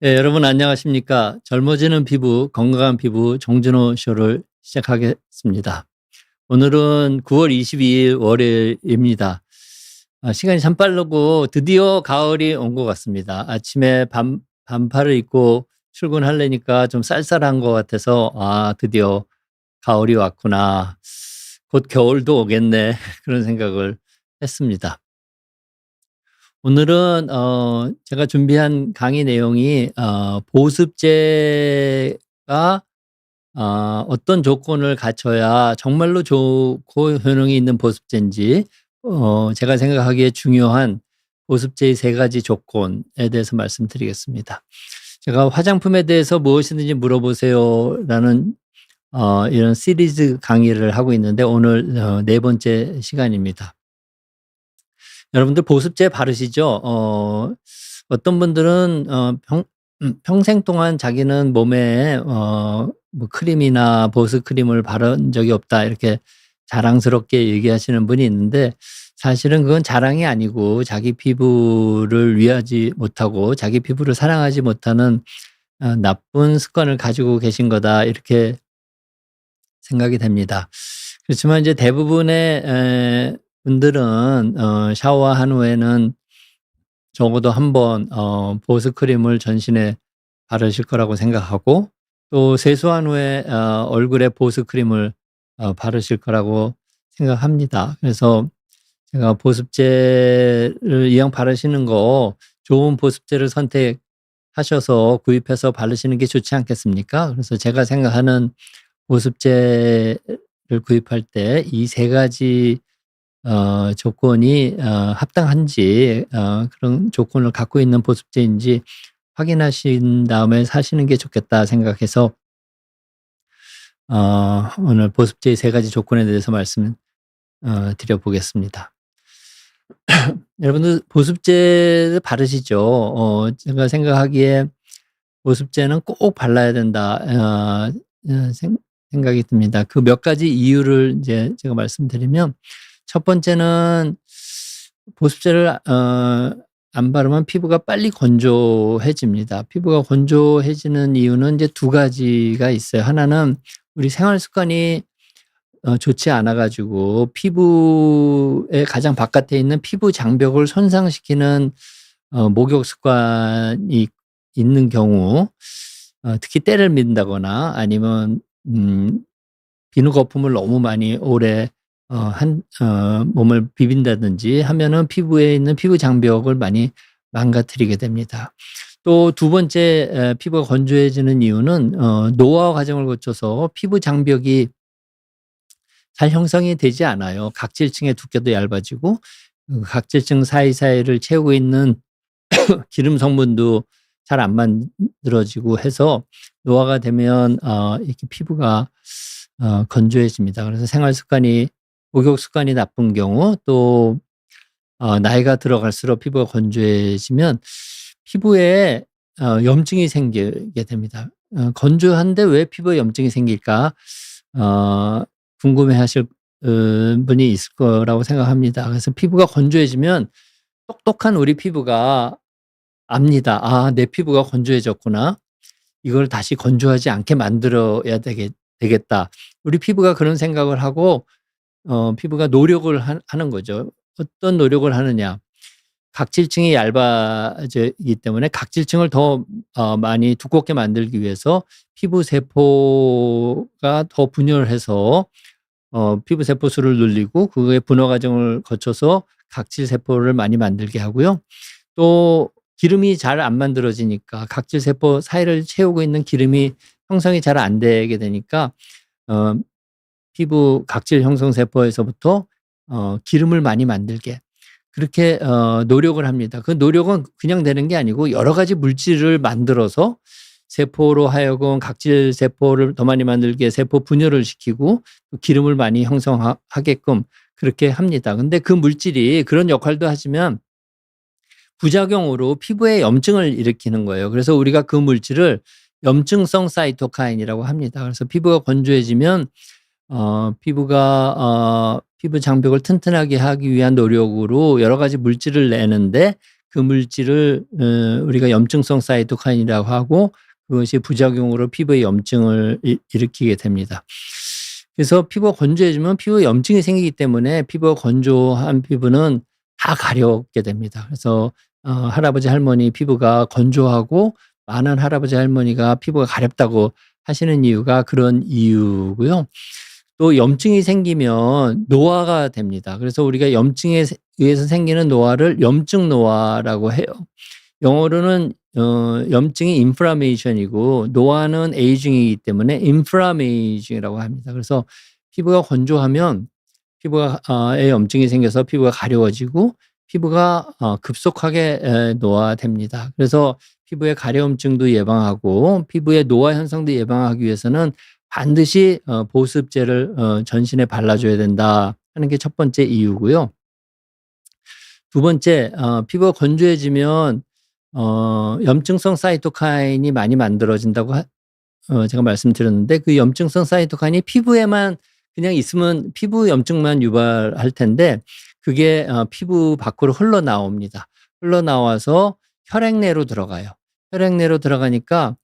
예, 여러분 안녕하십니까? 젊어지는 피부, 건강한 피부 정준호 쇼를 시작하겠습니다. 오늘은 9월 22일 월요일입니다. 시간이 참 빠르고 드디어 가을이 온 것 같습니다. 아침에 반팔을 입고 출근하려니까 좀 쌀쌀한 것 같아서 드디어 가을이 왔구나. 곧 겨울도 오겠네. 그런 생각을 했습니다. 오늘은 제가 준비한 강의 내용이 보습제가 어떤 조건을 갖춰야 정말로 좋고 효능이 있는 보습제인지 제가 생각하기에 중요한 보습제의 3가지 조건에 대해서 말씀드리겠습니다. 제가 화장품에 대해서 무엇이든지 물어보세요라는 이런 시리즈 강의를 하고 있는데 오늘 4번째 시간입니다. 여러분들 보습제 바르시죠? 어떤 분들은 평생 동안 자기는 몸에 뭐 크림이나 보습 크림을 바른 적이 없다 이렇게 자랑스럽게 얘기하시는 분이 있는데 사실은 그건 자랑이 아니고 자기 피부를 위하지 못하고 자기 피부를 사랑하지 못하는 나쁜 습관을 가지고 계신 거다 이렇게 생각이 됩니다. 그렇지만 이제 대부분의 분들은 샤워한 후에는 적어도 한 번 보습 크림을 전신에 바르실 거라고 생각하고 또 세수한 후에 얼굴에 보습 크림을 바르실 거라고 생각합니다. 그래서 제가 보습제를 이왕 바르시는 거 좋은 보습제를 선택하셔서 구입해서 바르시는 게 좋지 않겠습니까? 그래서 제가 생각하는 보습제를 구입할 때 이 3가지 조건이 합당한지 그런 조건을 갖고 있는 보습제인지 확인하신 다음에 사시는 게 좋겠다 생각해서 오늘 보습제의 3가지 조건에 대해서 말씀 드려보겠습니다. 여러분들 보습제를 바르시죠? 제가 생각하기에 보습제는 꼭 발라야 된다 생각이 듭니다. 그 몇 가지 이유를 이제 제가 말씀드리면 첫 번째는 보습제를 안 바르면 피부가 빨리 건조해집니다. 피부가 건조해지는 이유는 이제 2가지가 있어요. 하나는 우리 생활 습관이 좋지 않아 가지고 피부의 가장 바깥에 있는 피부 장벽을 손상시키는 목욕 습관이 있는 경우 특히 때를 민다거나 아니면 비누 거품을 너무 많이 오래 몸을 비빈다든지 하면은 피부에 있는 피부 장벽을 많이 망가뜨리게 됩니다. 또 2번째 피부가 건조해지는 이유는 노화 과정을 거쳐서 피부 장벽이 잘 형성이 되지 않아요. 각질층의 두께도 얇아지고 각질층 사이사이를 채우고 있는 기름 성분도 잘 안 만들어지고 해서 노화가 되면 이렇게 피부가 건조해집니다. 그래서 생활 습관이 목욕 습관이 나쁜 경우 또 나이가 들어갈수록 피부가 건조해지면 피부에 염증이 생기게 됩니다. 건조한데 왜 피부에 염증이 생길까 궁금해하실 분이 있을 거라고 생각합니다. 그래서 피부가 건조해지면 똑똑한 우리 피부가 압니다. '아, 내 피부가 건조해졌구나. 이걸 다시 건조하지 않게 만들어야 되겠다.' 우리 피부가 그런 생각을 하고 피부가 노력을 하는 거죠. 어떤 노력을 하느냐. 각질층이 얇아지기 때문에 각질층을 더 많이 두껍게 만들기 위해서 피부 세포가 더 분열해서 피부 세포 수를 늘리고 그의 분화 과정을 거쳐서 각질 세포를 많이 만들게 하고요. 또 기름이 잘 안 만들어지니까 각질 세포 사이를 채우고 있는 기름이 형성이 잘 안 되게 되니까 피부 각질 형성 세포에서부터 기름을 많이 만들게 그렇게 노력을 합니다. 그 노력은 그냥 되는 게 아니고 여러 가지 물질을 만들어서 세포로 하여금 각질 세포를 더 많이 만들게 세포 분열을 시키고 기름을 많이 형성하게끔 그렇게 합니다. 근데 그 물질이 그런 역할도 하지만 부작용으로 피부에 염증을 일으키는 거예요. 그래서 우리가 그 물질을 염증성 사이토카인이라고 합니다. 그래서 피부가 건조해지면 피부 장벽을 튼튼하게 하기 위한 노력으로 여러 가지 물질을 내는데 그 물질을 우리가 염증성 사이토카인이라고 하고 그것이 부작용으로 피부에 염증을 일으키게 됩니다. 그래서 피부가 건조해지면 피부에 염증이 생기기 때문에 피부가 건조한 피부는 다 가렵게 됩니다. 그래서 할아버지 할머니 피부가 건조하고 많은 할아버지 할머니가 피부가 가렵다고 하시는 이유가 그런 이유고요. 또 염증이 생기면 노화가 됩니다. 그래서 우리가 염증에 의해서 생기는 노화를 염증 노화라고 해요. 영어로는 염증이 인플라메이션이고 노화는 에이징이기 때문에 인플라메이징이라고 합니다. 그래서 피부가 건조하면 피부에 염증이 생겨서 피부가 가려워지고 피부가 급속하게 노화됩니다. 그래서 피부의 가려움증도 예방하고 피부의 노화 현상도 예방하기 위해서는 반드시 보습제를 전신에 발라줘야 된다 하는 게 첫 번째 이유고요. 두 번째, 피부가 건조해지면 염증성 사이토카인이 많이 만들어진다고 제가 말씀드렸는데 그 염증성 사이토카인이 피부에만 그냥 있으면 피부 염증만 유발할 텐데 그게 피부 밖으로 흘러나옵니다. 흘러나와서 혈액내로 들어가요. 혈액내로 들어가니까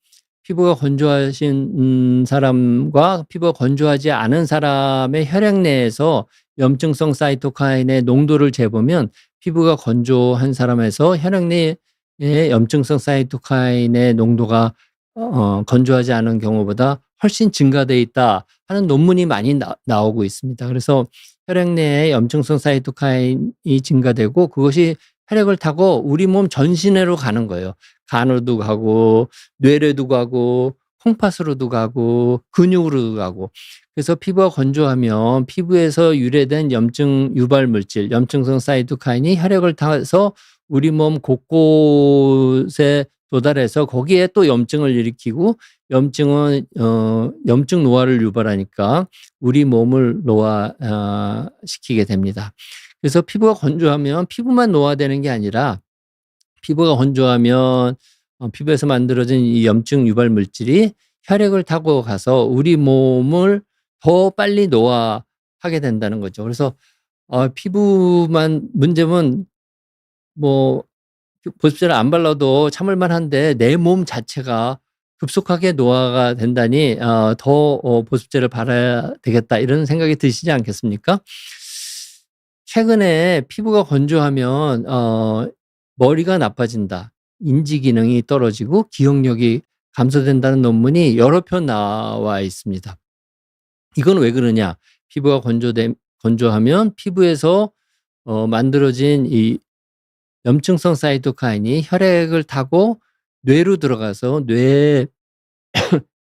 피부가 건조하신 사람과 피부가 건조하지 않은 사람의 혈액내에서 염증성 사이토카인의 농도를 재보면 피부가 건조한 사람에서 혈액내에 염증성 사이토카인의 농도가 건조하지 않은 경우보다 훨씬 증가돼 있다 하는 논문이 많이 나오고 있습니다. 그래서 혈액내에 염증성 사이토카인이 증가되고 그것이 혈액을 타고 우리 몸 전신으로 가는 거예요. 간으로도 가고 뇌로도 가고 콩팥으로도 가고 근육으로도 가고. 그래서 피부가 건조하면 피부에서 유래된 염증 유발 물질, 염증성 사이토카인이 혈액을 타서 우리 몸 곳곳에 도달해서 거기에 또 염증을 일으키고 염증은 염증 노화를 유발하니까 우리 몸을 노화시키게 됩니다. 그래서 피부가 건조하면 피부만 노화되는 게 아니라 피부가 건조하면 피부에서 만들어진 이 염증 유발 물질이 혈액을 타고 가서 우리 몸을 더 빨리 노화하게 된다는 거죠. 그래서 피부만 문제면 뭐 보습제를 안 발라도 참을만 한데 내 몸 자체가 급속하게 노화가 된다니 더 보습제를 발라야 되겠다 이런 생각이 드시지 않겠습니까? 최근에 피부가 건조하면 머리가 나빠진다. 인지 기능이 떨어지고 기억력이 감소된다는 논문이 여러 편 나와 있습니다. 이건 왜 그러냐? 피부가 건조하면 피부에서 만들어진 이 염증성 사이토카인이 혈액을 타고 뇌로 들어가서 뇌의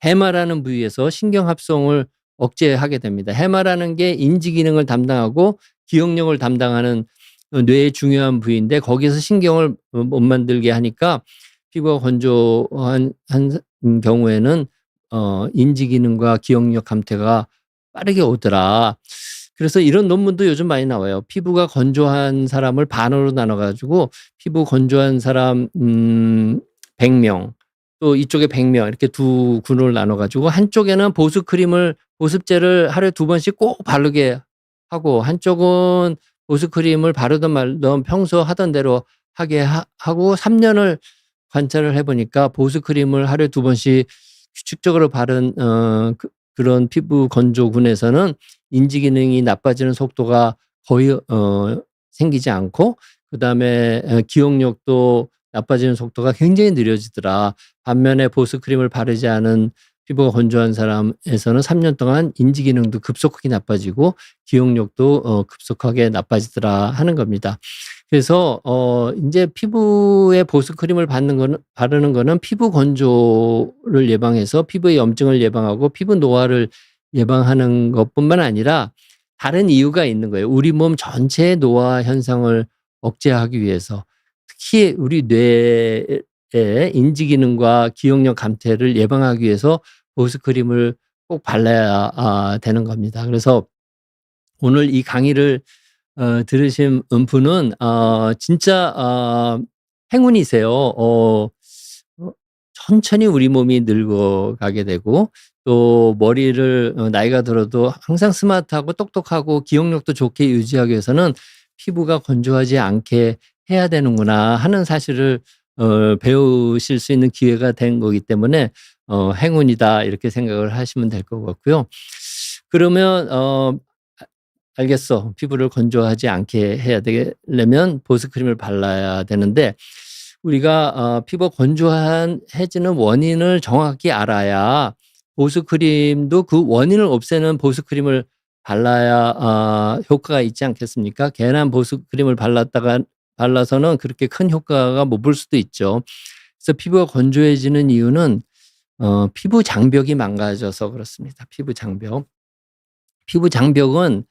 해마라는 부위에서 신경 합성을 억제하게 됩니다. 해마라는 게 인지 기능을 담당하고 기억력을 담당하는 뇌의 중요한 부위인데 거기에서 신경을 못 만들게 하니까 피부가 건조한 경우에는 인지 기능과 기억력 감퇴가 빠르게 오더라. 그래서 이런 논문도 요즘 많이 나와요. 피부가 건조한 사람을 반으로 나눠가지고 피부 건조한 사람 100명 또 이쪽에 100명 이렇게 두 군을 나눠가지고 한쪽에는 보습제를 하루에 2번씩 꼭 바르게 하고 한쪽은 보습크림을 바르던 말던 평소 하던 대로 하게 하고 3년을 관찰을 해보니까 보습크림을 하루에 2번씩 규칙적으로 바른 그런 피부 건조군에서는 인지 기능이 나빠지는 속도가 거의 생기지 않고 그다음에 기억력도 나빠지는 속도가 굉장히 느려지더라. 반면에 보습크림을 바르지 않은 피부가 건조한 사람에서는 3년 동안 인지 기능도 급속하게 나빠지고 기억력도 급속하게 나빠지더라 하는 겁니다. 그래서 이제 피부에 보습크림을 바르는 거는 피부 건조를 예방해서 피부의 염증을 예방하고 피부 노화를 예방하는 것뿐만 아니라 다른 이유가 있는 거예요. 우리 몸 전체의 노화 현상을 억제하기 위해서 특히 우리 뇌의 인지 기능과 기억력 감퇴를 예방하기 위해서 보습크림을 꼭 발라야 되는 겁니다. 그래서 오늘 이 강의를 들으신 분은 진짜 행운이세요. 천천히 우리 몸이 늙어가게 되고 또 머리를 나이가 들어도 항상 스마트하고 똑똑하고 기억력도 좋게 유지하기 위해서는 피부가 건조하지 않게 해야 되는구나 하는 사실을 배우실 수 있는 기회가 된 거기 때문에 '행운이다.' 이렇게 생각을 하시면 될 것 같고요. 그러면 알겠어. 피부를 건조하지 않게 해야 되려면 보습크림을 발라야 되는데 우리가 피부가 건조해지는 원인을 정확히 알아야 보습크림도 그 원인을 없애는 보습크림을 발라야 효과가 있지 않겠습니까? 괜한 보습크림을 발라서는 그렇게 큰 효과가 못 볼 수도 있죠. 그래서 피부가 건조해지는 이유는 피부 장벽이 망가져서 그렇습니다. 피부 장벽. 피부 장벽은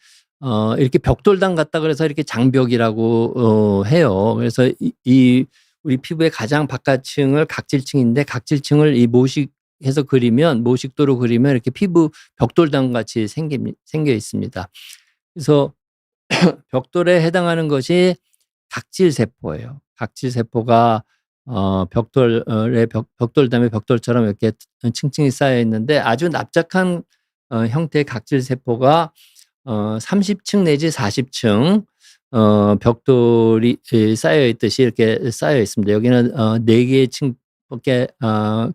이렇게 벽돌당 같다 그래서 이렇게 장벽이라고 해요. 그래서 이 우리 피부의 가장 바깥층을 각질층인데 각질층을 이 모식해서 그리면 모식도로 그리면 이렇게 피부 벽돌당 같이 생겨 있습니다. 그래서 벽돌에 해당하는 것이 각질세포예요. 각질세포가 벽돌담에 벽돌처럼 이렇게 층층이 쌓여 있는데 아주 납작한 형태의 각질세포가 30층 내지 40층 벽돌이 쌓여 있듯이 이렇게 쌓여 있습니다. 여기는 4개의 층밖에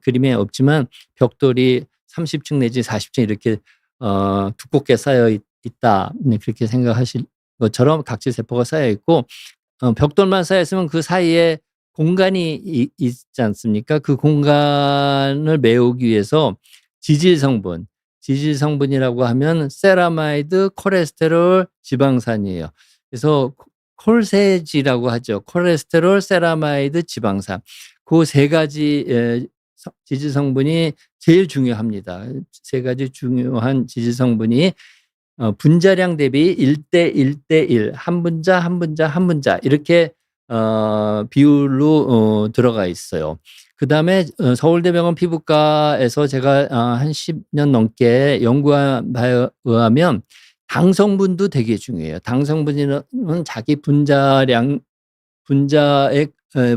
그림에 없지만 벽돌이 30층 내지 40층 이렇게 두껍게 쌓여 있다. 그렇게 생각하실 것처럼 각질세포가 쌓여 있고 벽돌만 쌓여 있으면 그 사이에 공간이 있지 않습니까? 그 공간을 메우기 위해서 지질성분이라고 하면 세라마이드, 콜레스테롤, 지방산이에요. 그래서 콜세지라고 하죠. 콜레스테롤, 세라마이드, 지방산. 그 세 가지 지질성분이 제일 중요합니다. 세 가지 중요한 지질성분이 분자량 대비 1대 1대 1, 한 분자 이렇게 비율로 들어가 있어요. 그다음에 서울대병원 피부과에서 제가 한 10년 넘게 연구한 바에 의하면 당 성분도 되게 중요해요. 당 성분은 자기 분자의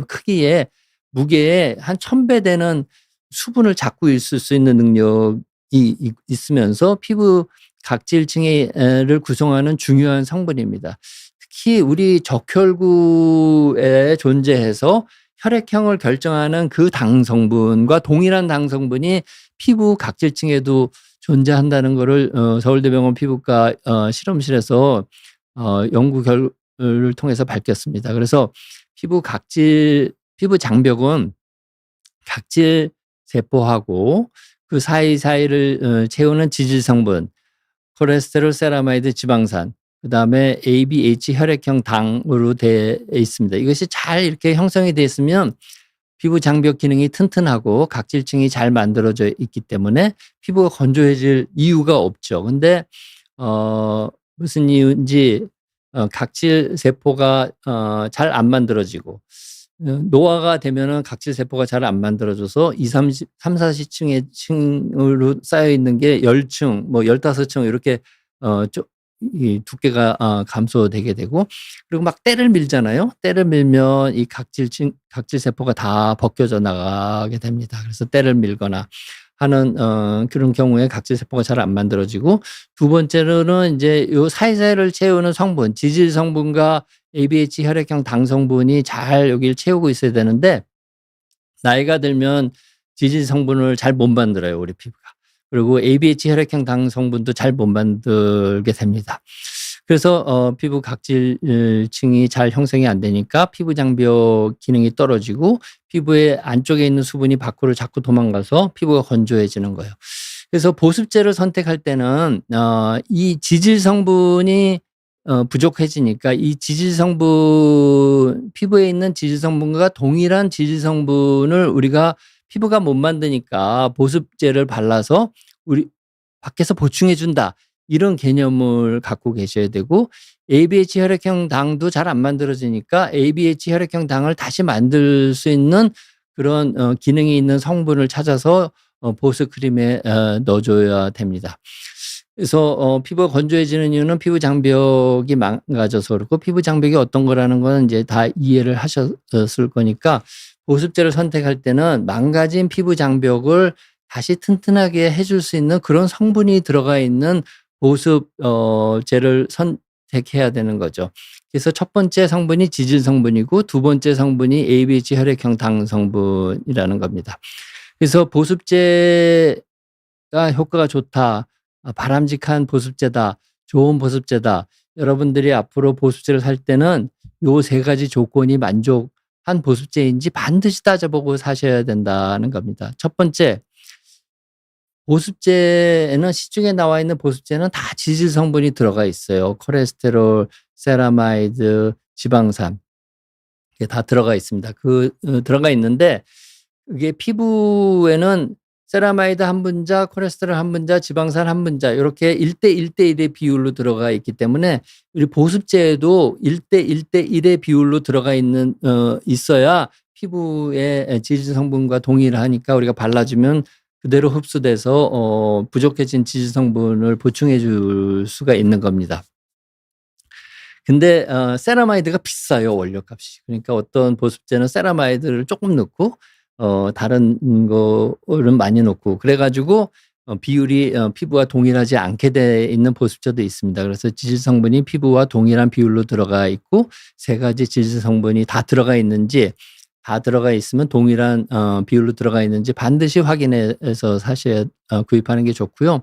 크기에 무게에 한 1000배 되는 수분을 잡고 있을 수 있는 능력이 있으면서 피부 각질층을 구성하는 중요한 성분입니다. 특히 우리 적혈구에 존재해서 혈액형을 결정하는 그 당 성분과 동일한 당 성분이 피부 각질층에도 존재한다는 것을 서울대병원 피부과 실험실에서 연구 결과를 통해서 밝혔습니다. 그래서 피부 장벽은 각질 세포하고 그 사이사이를 채우는 지질 성분, 콜레스테롤, 세라마이드, 지방산, 그다음에 ABH 혈액형 당으로 되어 있습니다. 이것이 잘 이렇게 형성이 되어 있으면 피부 장벽 기능이 튼튼하고 각질층이 잘 만들어져 있기 때문에 피부가 건조해질 이유가 없죠. 근데 무슨 이유인지 각질 세포가 잘 안 만들어지고 노화가 되면은 각질 세포가 잘 안 만들어져서 3, 40층의 층으로 쌓여 있는 게 10층, 뭐 15층 이렇게 이 두께가 감소되게 되고 그리고 막 때를 밀잖아요. 때를 밀면 이 각질 세포가 다 벗겨져 나가게 됩니다. 그래서 때를 밀거나 하는 그런 경우에 각질 세포가 잘 안 만들어지고 두 번째로는 이제 요 사이사이를 채우는 성분, 지질 성분과 ABH 혈액형 당 성분이 잘 여기를 채우고 있어야 되는데 나이가 들면 지질 성분을 잘 못 만들어요, 우리 피부가. 그리고 ABH 혈액형 당 성분도 잘 못 만들게 됩니다. 그래서 피부 각질층이 잘 형성이 안 되니까 피부 장벽 기능이 떨어지고 피부의 안쪽에 있는 수분이 밖으로 자꾸 도망가서 피부가 건조해지는 거예요. 그래서 보습제를 선택할 때는 이 지질 성분이 부족해지니까 이 피부에 있는 지질 성분과 동일한 지질 성분을 우리가 피부가 못 만드니까 보습제를 발라서 우리 밖에서 보충해 준다. 이런 개념을 갖고 계셔야 되고 ABH 혈액형 당도 잘 안 만들어지니까 ABH 혈액형 당을 다시 만들 수 있는 그런 기능이 있는 성분을 찾아서 보습크림에 넣어줘야 됩니다. 그래서 피부가 건조해지는 이유는 피부 장벽이 망가져서 그렇고 피부 장벽이 어떤 거라는 건 이제 다 이해를 하셨을 거니까 보습제를 선택할 때는 망가진 피부 장벽을 다시 튼튼하게 해줄 수 있는 그런 성분이 들어가 있는 보습제를 선택해야 되는 거죠. 그래서 첫 번째 성분이 지질 성분이고 두 번째 성분이 ABH 혈액형 당 성분이라는 겁니다. 그래서 보습제가 효과가 좋다. 바람직한 보습제다. 좋은 보습제다. 여러분들이 앞으로 보습제를 살 때는 요 세 가지 조건이 만족한 보습제인지 반드시 따져보고 사셔야 된다는 겁니다. 첫 번째, 보습제에는 시중에 나와 있는 보습제는 다 지질 성분이 들어가 있어요. 콜레스테롤, 세라마이드, 지방산 이게 다 들어가 있습니다. 들어가 있는데 그게 피부에는 세라마이드 한 분자, 콜레스테롤 한 분자, 지방산 한 분자 이렇게 1대1대1의 비율로 들어가 있기 때문에 우리 보습제에도 1대1대1의 비율로 들어가 있어야 피부의 지질 성분과 동일하니까 우리가 발라주면 그대로 흡수돼서 부족해진 지질 성분을 보충해 줄 수가 있는 겁니다. 근데 세라마이드가 비싸요, 원료값이. 그러니까 어떤 보습제는 세라마이드를 조금 넣고 다른 거는 많이 넣고 그래가지고 비율이 피부와 동일하지 않게 돼 있는 보습제도 있습니다. 그래서 지질 성분이 피부와 동일한 비율로 들어가 있고 세 가지 지질 성분이 다 들어가 있는지 다 들어가 있으면 동일한 비율로 들어가 있는지 반드시 확인해서 구입하는 게 좋고요.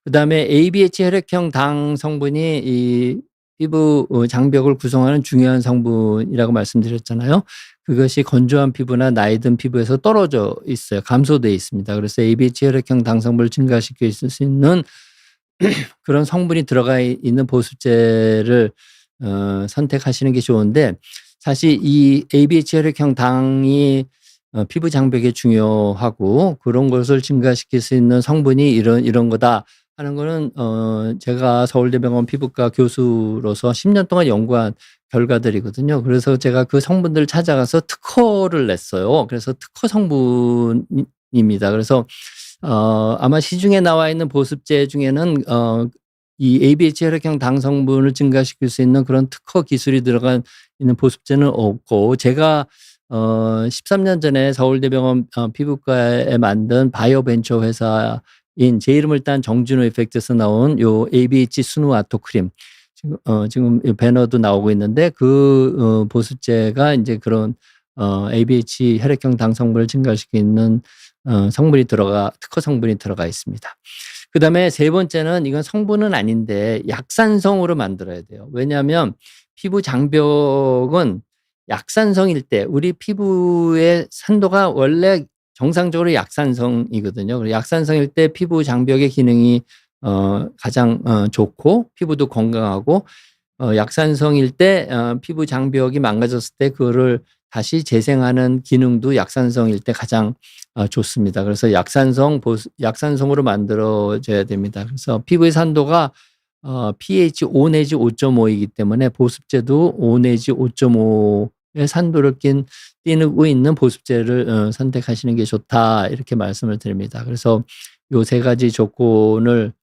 그다음에 ABH 혈액형 당 성분이 이 피부 장벽을 구성하는 중요한 성분이라고 말씀드렸잖아요. 그것이 건조한 피부나 나이 든 피부에서 떨어져 있어요. 감소돼 있습니다. 그래서 ABH 혈액형 당 성분을 증가시킬 수 있는 그런 성분이 들어가 있는 보습제를 선택하시는 게 좋은데 사실 이 ABH 혈액형 당이 피부 장벽에 중요하고 그런 것을 증가시킬 수 있는 성분이 이런 거다 하는 거는 제가 서울대병원 피부과 교수로서 10년 동안 연구한 결과들이거든요. 그래서 제가 그 성분들을 찾아가서 특허를 냈어요. 그래서 특허 성분입니다. 그래서 아마 시중에 나와 있는 보습제 중에는 이 ABH 혈액형 당 성분을 증가시킬 수 있는 그런 특허 기술이 들어가 있는 보습제는 없고 제가 13년 전에 서울대병원 피부과에 만든 바이오벤처 회사인 제 이름을 딴 정준호 이펙트에서 나온 요 ABH 순우 아토 크림 지금 배너도 나오고 있는데 그 보습제가 이제 그런 ABH 혈액형 당 성분을 증가시키는 특허 성분이 들어가 있습니다. 그다음에 세 번째는 이건 성분은 아닌데 약산성으로 만들어야 돼요. 왜냐하면 피부 장벽은 약산성일 때 우리 피부의 산도가 원래 정상적으로 약산성이거든요. 그리고 약산성일 때 피부 장벽의 기능이 가장 좋고 피부도 건강하고 약산성일 때 피부 장벽이 망가졌을 때 그거를 다시 재생하는 기능도 약산성일 때 가장 좋습니다. 그래서 약산성으로 만들어져야 됩니다. 그래서 피부의 산도가 pH 5 내지 5.5이기 때문에 보습제도 5 내지 5.5의 산도를 띠고 있는 보습제를 선택하시는 게 좋다 이렇게 말씀을 드립니다. 그래서 요 세 가지 조건을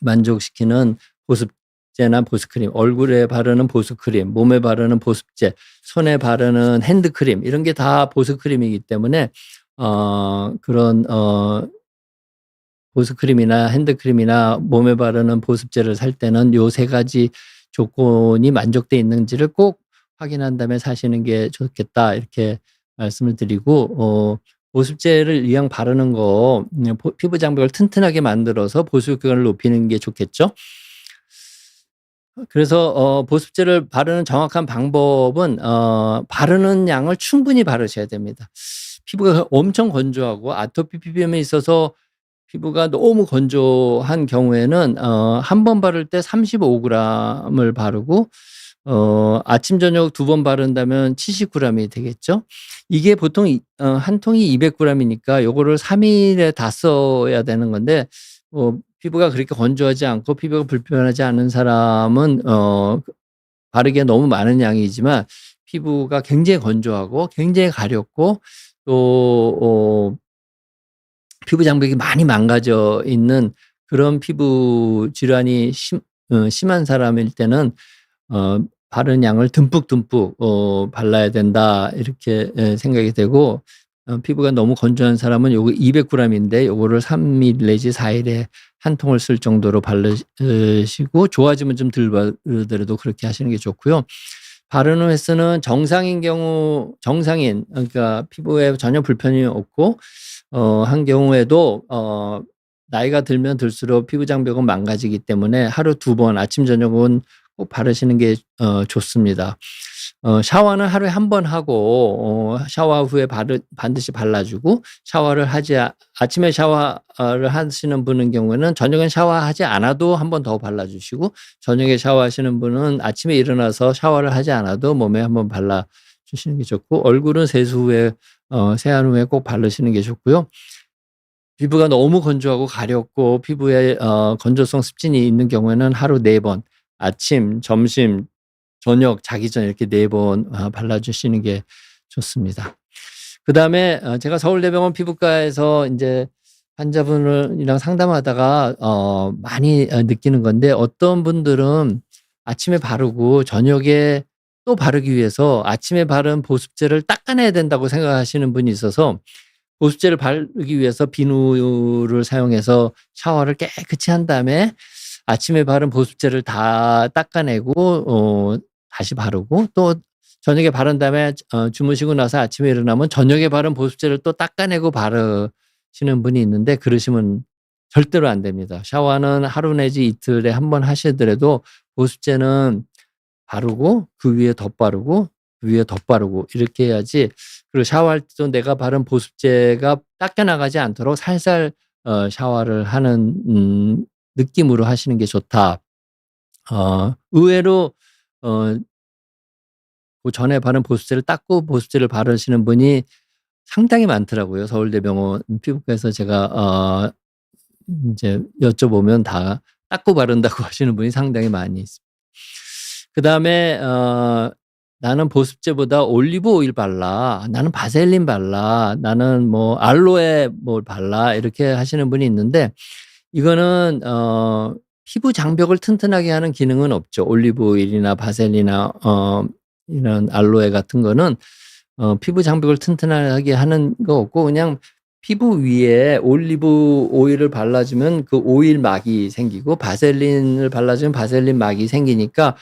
만족시키는 보습제나 보습크림, 얼굴에 바르는 보습크림, 몸에 바르는 보습제, 손에 바르는 핸드크림 이런 게 다 보습크림이기 때문에 그런 보습크림이나 핸드크림이나 몸에 바르는 보습제를 살 때는 요 세 가지 조건이 만족돼 있는지를 꼭 확인한 다음에 사시는 게 좋겠다 이렇게 말씀을 드리고 보습제를 이왕 바르는 거 피부 장벽을 튼튼하게 만들어서 보습 효과를 높이는 게 좋겠죠. 그래서 보습제를 바르는 정확한 방법은 바르는 양을 충분히 바르셔야 됩니다. 피부가 엄청 건조하고 아토피 피부염에 있어서 피부가 너무 건조한 경우에는 한 번 바를 때 35g을 바르고 아침 저녁 두 번 바른다면 70g이 되겠죠. 이게 보통 한 통이 200g이니까 요거를 3일에 다 써야 되는 건데 피부가 그렇게 건조하지 않고 피부가 불편하지 않은 사람은 바르기에 너무 많은 양이지만 피부가 굉장히 건조하고 굉장히 가렵고 또 피부 장벽이 많이 망가져 있는 그런 피부 질환이 심한 사람일 때는 바른 양을 듬뿍 발라야 된다 이렇게 생각이 되고 피부가 너무 건조한 사람은 요거 200g인데 요거를 3일 내지 4일에 한 통을 쓸 정도로 바르시고 좋아지면 좀 덜 바르더라도 그렇게 하시는 게 좋고요. 바르는 횟수는 정상인 경우 그러니까 피부에 전혀 불편이 없고 한 경우에도 나이가 들면 들수록 피부 장벽은 망가지기 때문에 하루 2번 아침 저녁은 꼭 바르시는 게 좋습니다. 샤워는 하루에 1번 하고 샤워 후에 반드시 발라 주고 아침에 샤워를 하시는 분의 경우에는 저녁엔 샤워하지 않아도 1번 더 발라 주시고, 저녁에 샤워하시는 분은 아침에 일어나서 샤워를 하지 않아도 몸에 1번 발라 주시는 게 좋고, 얼굴은 세수 후에 세안 후에 꼭 바르시는 게 좋고요. 피부가 너무 건조하고 가렵고 피부에 건조성 습진이 있는 경우에는 하루 4번 아침, 점심, 저녁, 자기 전에 이렇게 4번 발라 주시는 게 좋습니다. 그다음에 제가 서울대병원 피부과에서 인제 환자분이랑 상담하다가 많이 느끼는 건데, 어떤 분들은 아침에 바르고 저녁에 또 바르기 위해서 아침에 바른 보습제를 닦아내야 된다고 생각하시는 분이 있어서, 보습제를 바르기 위해서 비누를 사용해서 샤워를 깨끗이 한 다음에 아침에 바른 보습제를 다 닦아내고 다시 바르고, 또 저녁에 바른 다음에 주무시고 나서 아침에 일어나면 저녁에 바른 보습제를 또 닦아내고 바르시는 분이 있는데, 그러시면 절대로 안 됩니다. 샤워는 하루 내지 이틀에 1번 하시더라도 보습제는 바르고 그 위에 덧바르고 그 위에 덧바르고 이렇게 해야지, 그리고 샤워할 때도 내가 바른 보습제가 닦여 나가지 않도록 살살 샤워를 하는 느낌으로 하시는 게 좋다. 의외로 그 전에 바른 보습제를 닦고 보습제를 바르시는 분이 상당히 많더라고요. 서울대병원 피부과에서 제가 인제 여쭤보면 다 닦고 바른다고 하시는 분이 상당히 많이 있습니다. 그다음에 "나는 보습제보다 올리브 오일 발라. 나는 바셀린 발라. 나는 뭐 알로에 뭘 발라." 이렇게 하시는 분이 있는데, 이거는 피부 장벽을 튼튼하게 하는 기능은 없죠. 올리브 오일이나 바셀린이나 이런 알로에 같은 거는 피부 장벽을 튼튼하게 하는 거 없고, 그냥 피부 위에 올리브 오일을 발라 주면 그 오일 막이 생기고, 바셀린을 발라 주면 바셀린 막이 생기니까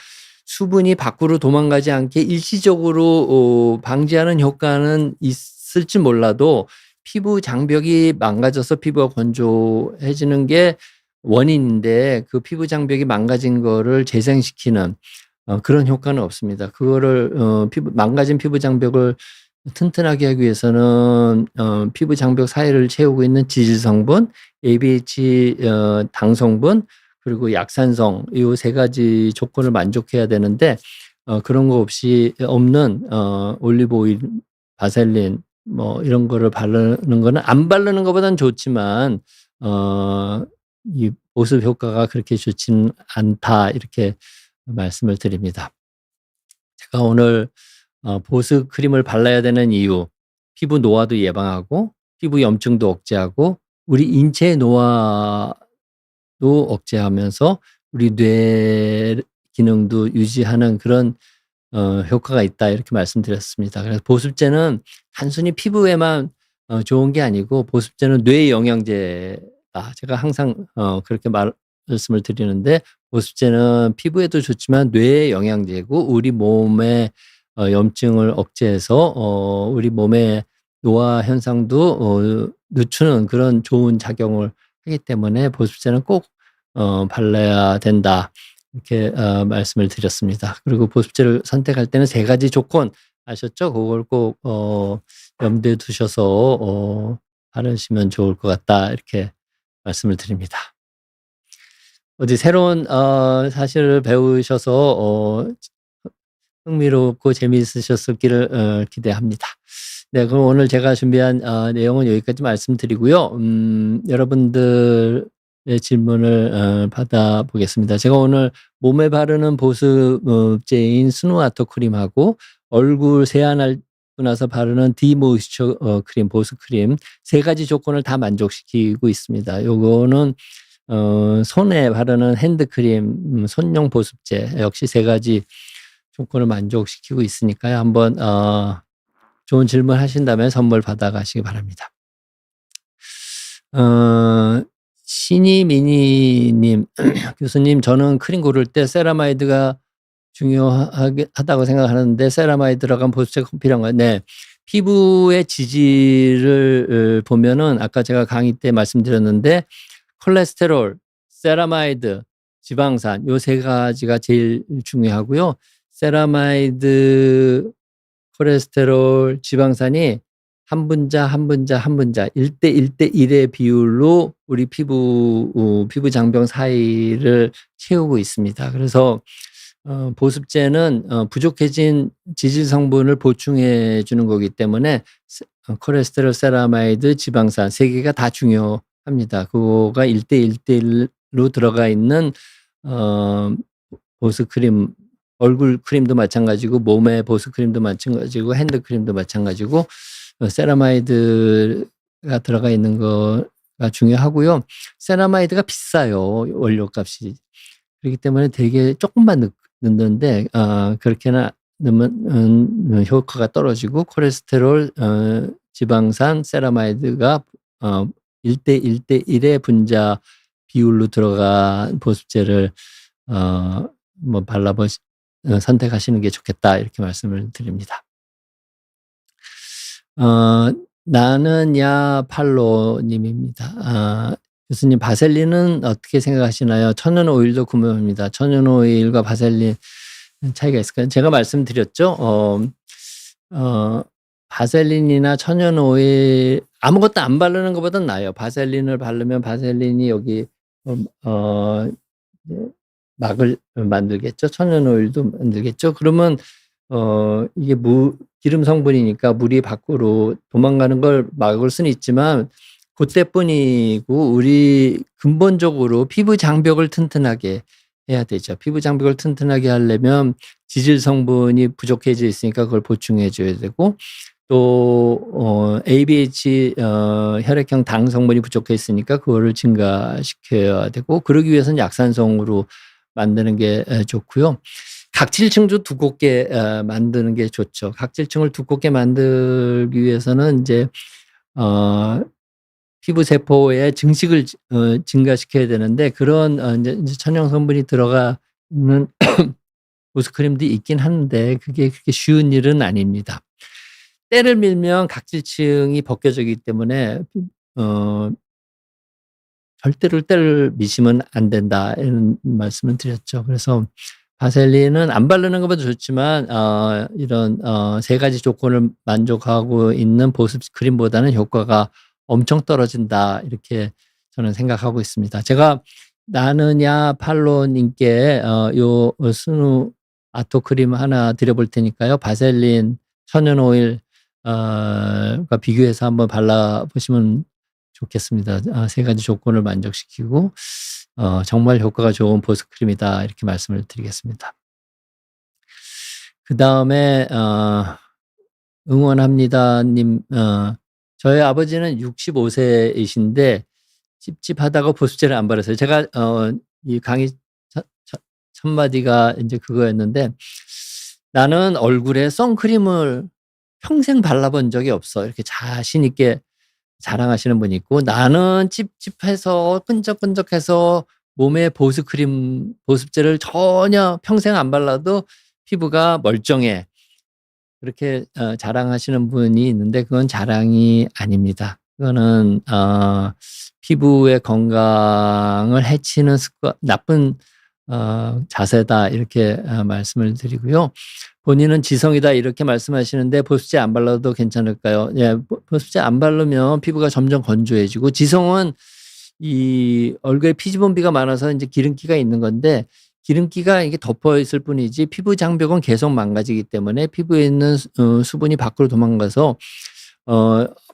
수분이 밖으로 도망가지 않게 일시적으로 방지하는 효과는 있을지 몰라도, 피부 장벽이 망가져서 피부가 건조해지는 게 원인인데 그 피부 장벽이 망가진 거를 재생시키는 그런 효과는 없습니다. 그거를 망가진 피부 장벽을 튼튼하게 하기 위해서는 피부 장벽 사이를 채우고 있는 지질 성분, ABH 당 성분, 그리고 약산성, 이 3가지 조건을 만족해야 되는데, 그런 거 없이 없는 올리브 오일, 바셀린 뭐 이런 거를 바르는 거는 안 바르는 것보다는 좋지만 이 보습 효과가 그렇게 좋지는 않다, 이렇게 말씀을 드립니다. 제가 오늘 보습 크림을 발라야 되는 이유, 피부 노화도 예방하고 피부 염증도 억제하고 우리 인체 노화도 억제하면서 우리 뇌 기능도 유지하는 그런 효과가 있다, 이렇게 말씀드렸습니다. 그래서 보습제는 단순히 피부에만 좋은 게 아니고, 보습제는 뇌 영양제다. 제가 항상 그렇게 말씀을 드리는데, 보습제는 피부에도 좋지만 뇌 영양제고 우리 몸의 염증을 억제해서 우리 몸의 노화 현상도 늦추는 그런 좋은 작용을 하기 때문에 보습제는 꼭 발라야 된다, 이렇게 말씀을 드렸습니다. 그리고 보습제를 선택할 때는 3가지 조건 아셨죠? 그걸 꼭 염두에 두셔서 바르시면 좋을 것 같다, 이렇게 말씀을 드립니다. 어디 새로운 사실을 배우셔서 흥미롭고 재미있으셨기를 기대합니다. 네, 그럼 오늘 제가 준비한 내용은 여기까지 말씀드리고요. 여러분들의 질문을 받아보겠습니다. 제가 오늘 몸에 바르는 보습제인 스노와터 크림하고 얼굴 세안하고 나서 바르는 디모이스처 크림, 보습 크림 3가지 조건을 다 만족시키고 있습니다. 요거는 손에 바르는 핸드크림, 손용 보습제 역시 3가지 조건을 만족시키고 있으니까요. 한번 좋은 질문 하신다면 선물 받아가시기 바랍니다. 시니미니님 교수님 저는 크림 고를 때 세라마이드가 중요하다고 생각하는데 세라마이드 들어간 보습제가 꼭 필요한가요? 네. 피부의 지질을 보면은 아까 제가 강의 때 말씀드렸는데 콜레스테롤, 세라마이드, 지방산 요 세 가지가 제일 중요하고요. 세라마이드, 콜레스테롤, 지방산이 한 분자 1대 1대 1의 비율로 우리 피부 장벽 사이를 채우고 있습니다. 그래서 보습제는 부족해진 지질 성분을 보충해 주는 거기 때문에 콜레스테롤, 세라마이드, 지방산 세 개가 다 중요합니다. 그거가 1대 1대 1로 들어가 있는 보습크림, 얼굴 크림도 마찬가지고 몸의 보습크림도 마찬가지고 핸드크림도 마찬가지고 세라마이드가 들어가 있는 거가 중요하고요. 세라마이드가 비싸요, 원료값이. 그렇기 때문에 되게 조금만 넣는데 그렇게나 넣으면 효과가 떨어지고 콜레스테롤, 지방산, 세라마이드가 1대 1대 1의 분자 비율로 들어간 보습제를 뭐 선택하시는 게 좋겠다 이렇게 말씀을 드립니다. 나는야 팔로님입니다. 교수님 바셀린은 어떻게 생각하시나요? 천연 오일도 궁금합니다. 천연 오일과 바셀린 차이가 있을까요? 제가 말씀드렸죠. 바셀린이나 천연 오일 아무것도 안 바르는 것보단 나아요. 바셀린을 바르면 바셀린이 여기 막을 만들겠죠. 천연 오일도 만들겠죠. 그러면 이게 기름 성분이니까 물이 밖으로 도망가는 걸 막을 수는 있지만 그때뿐이고 우리 근본적으로 피부 장벽을 튼튼하게 해야 되죠. 피부 장벽을 튼튼하게 하려면 지질 성분이 부족해져 있으니까 그걸 보충해 줘야 되고 또 ABH 혈액형 당 성분이 부족해 있으니까 그거를 증가시켜야 되고 그러기 위해서는 약산성으로 만드는 게 좋고요. 각질층도 두껍게 만드는 게 좋죠. 각질층을 두껍게 만들기 위해서는 이제 피부 세포의 증식을 증가시켜야 되는데 그런 이제 천연 성분이 들어가 있는 보습크림도 있긴 한데 그게 그렇게 쉬운 일은 아닙니다. 때를 밀면 각질층이 벗겨지기 때문에 절대로 때를 미시면 안 된다 이런 말씀을 드렸죠. 그래서 바셀린은 안 바르는 것보다 좋지만 이런 세 가지 조건을 만족하고 있는 보습 크림보다는 효과가 엄청 떨어진다 이렇게 저는 생각하고 있습니다. 제가 나느냐 팔로님께 요 스누 아토 크림 하나 드려볼 테니까요. 바셀린, 천연 오일 과 비교해서 한번 발라보시면 좋겠습니다. 세 가지 조건을 만족시키고 정말 효과가 좋은 보습크림이다 이렇게 말씀을 드리겠습니다. 그다음에 응원합니다님 저희 아버지는 65세이신데 찝찝하다고 보습제를 안 바르세요. 제가 이 강의 첫 마디가 이제 그거였는데 나는 얼굴에 선크림을 평생 발라본 적이 없어. 이렇게 자신 있게 자랑하시는 분이 있고 나는 찝찝해서 끈적끈적해서 몸에 보습제를 전혀 평생 안 발라도 피부가 멀쩡해. 그렇게 자랑하시는 분이 있는데 그건 자랑이 아닙니다. 그거는 피부의 건강을 해치는 나쁜 자세다 이렇게 말씀을 드리고요. 본인은 지성이다 이렇게 말씀하시는데 보습제 안 발라도 괜찮을까요? 예, 보습제 안 바르면 피부가 점점 건조해지고 지성은 이 얼굴에 피지본비가 많아서 이제 기름기가 있는 건데 기름기가 이게 덮어 있을 뿐이지 피부 장벽은 계속 망가지기 때문에 피부에 있는 수분이 밖으로 도망가서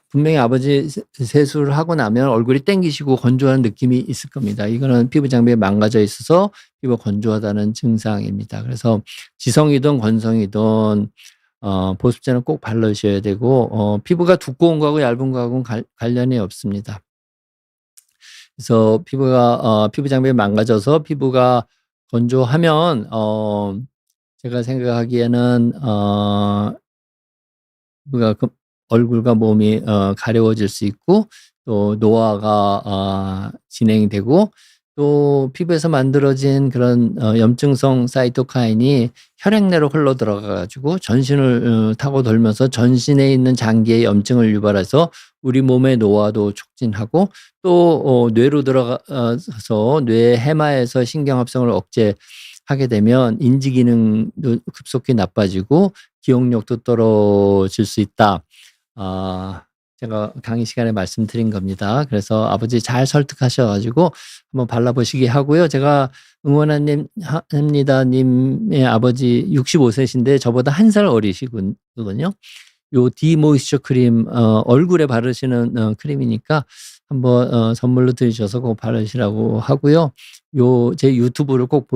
분명히 아버지 세수를 하고 나면 얼굴이 땡기시고 건조한 느낌이 있을 겁니다. 이거는 피부 장벽이 망가져 있어서 피부가 건조하다는 증상입니다. 그래서 지성이든 건성이든 보습제는 꼭 바르셔야 되고 피부가 두꺼운 거하고 얇은 거하고는 관련이 없습니다. 그래서 피부 장벽이 망가져서 피부가 건조하면 제가 생각하기에는 피부가 얼굴과 몸이 가려워질 수 있고 또 노화가 진행이 되고 또 피부에서 만들어진 그런 염증성 사이토카인이 혈액 내로 흘러 들어가 가지고 전신을 타고 돌면서 전신에 있는 장기에 염증을 유발해서 우리 몸의 노화도 촉진하고 또 뇌로 들어가서 뇌 해마에서 신경 합성을 억제하게 되면 인지 기능도 급속히 나빠지고 기억력도 떨어질 수 있다. 제가 강의 시간에 말씀드린 겁니다. 그래서 아버지 잘 설득하셔 가지고 한번 발라보시게 하고요. 제가 합니다 님의 아버지 65세신데 저보다 1살 어리시거든요. 요 디모이스처 크림 얼굴에 바르시는 크림이니까 한번 선물로 드리셔서 그거 바르시라고 하고요. 요 제 유튜브를 꼭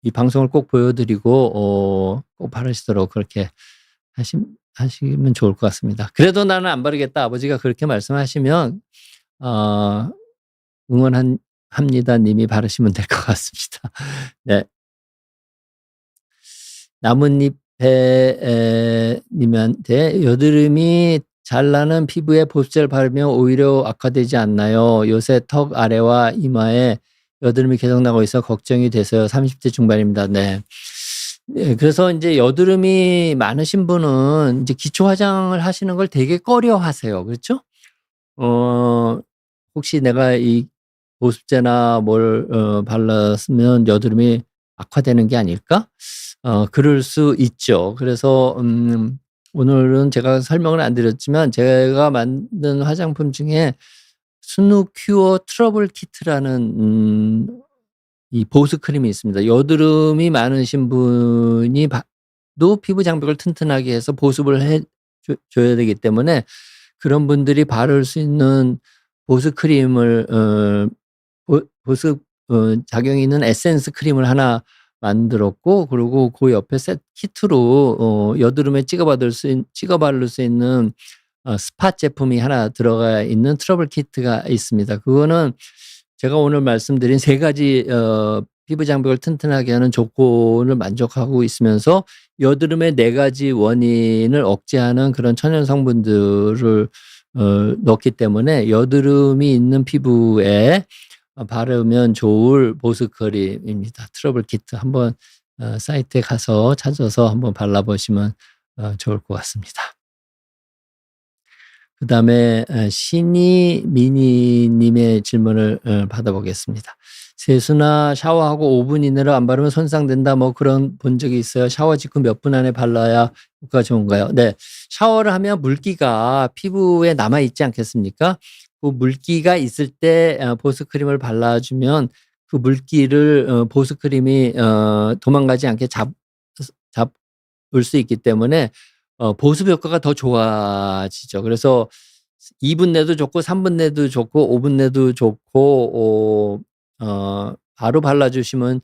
이 방송을 꼭 보여드리고 꼭 바르시도록 그렇게 하시면 좋을 것 같습니다. 그래도 나는 안 바르겠다. 아버지가 그렇게 말씀하시면 합니다 님이 바르시면 될 것 같습니다. 네. 나뭇잎에 님한테 여드름이 잘 나는 피부에 보습제를 바르면 오히려 악화되지 않나요? 요새 턱 아래와 이마에 여드름이 계속 나고 있어 걱정이 돼서요. 30대 중반입니다. 네. 네, 그래서 이제 여드름이 많으신 분은 이제 기초 화장을 하시는 걸 되게 꺼려하세요. 그렇죠? 혹시 내가 이 보습제나 뭘 발랐으면 여드름이 악화되는 게 아닐까? 그럴 수 있죠. 그래서 오늘은 제가 설명을 안 드렸지만 제가 만든 화장품 중에 스누 큐어 트러블 키트라는 이 보습 크림이 있습니다. 여드름이 많으신 분이 도 피부 장벽을 튼튼하게 해서 보습을 줘야 되기 때문에 그런 분들이 바를 수 있는 보습 크림을 보습 작용이 있는 에센스 크림을 하나 만들었고 그리고 그 옆에 세트 키트로 여드름에 찍어 바를 수 있는 스팟 제품이 하나 들어가 있는 트러블 키트가 있습니다. 그거는 제가 오늘 말씀드린 3가지 피부 장벽을 튼튼하게 하는 조건을 만족하고 있으면서 여드름의 4가지 원인을 억제하는 그런 천연 성분들을 넣기 때문에 여드름이 있는 피부에 바르면 좋을 보습 크림입니다. 트러블 키트 한번 사이트에 가서 찾아서 한번 발라보시면 좋을 것 같습니다. 그다음에 신이 미니 님의 질문을 받아보겠습니다. 세수나 샤워하고 5분 이내로 안 바르면 손상된다 뭐 그런 본 적이 있어요. 샤워 직후 몇 분 안에 발라야 효과가 좋은가요? 네. 샤워를 하면 물기가 피부에 남아 있지 않겠습니까? 그 물기가 있을 때 보습 크림을 발라주면 그 물기를 보습 크림이 도망가지 않게 잡을 수 있기 때문에 보습 효과가 더 좋아지죠. 그래서 2분 내도 좋고 3분 내도 좋고 5분 내도 좋고 바로 발라주시면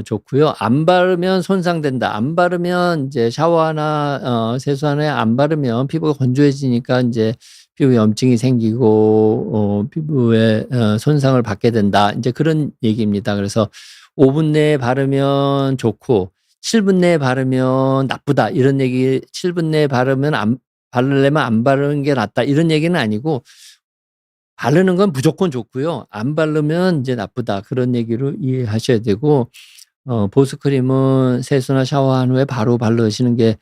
좋고요. 안 바르면 손상된다. 안 바르면 이제 샤워하나 세수하나 안 바르면 피부가 건조해지니까 이제 피부에 염증이 생기고 피부에 손상을 받게 된다. 이제 그런 얘기입니다. 그래서 5분 내에 바르면 좋고 7분 내에 바르면 나쁘다. 이런 얘기 7분 내에 바르면 바르려면 안 바르는 게 낫다. 이런 얘기는 아니고 바르는 건 무조건 좋고요. 안 바르면 이제 나쁘다. 그런 얘기로 이해하셔야 되고 보습 크림은 세수나 샤워한 후에 바로 바르시는 게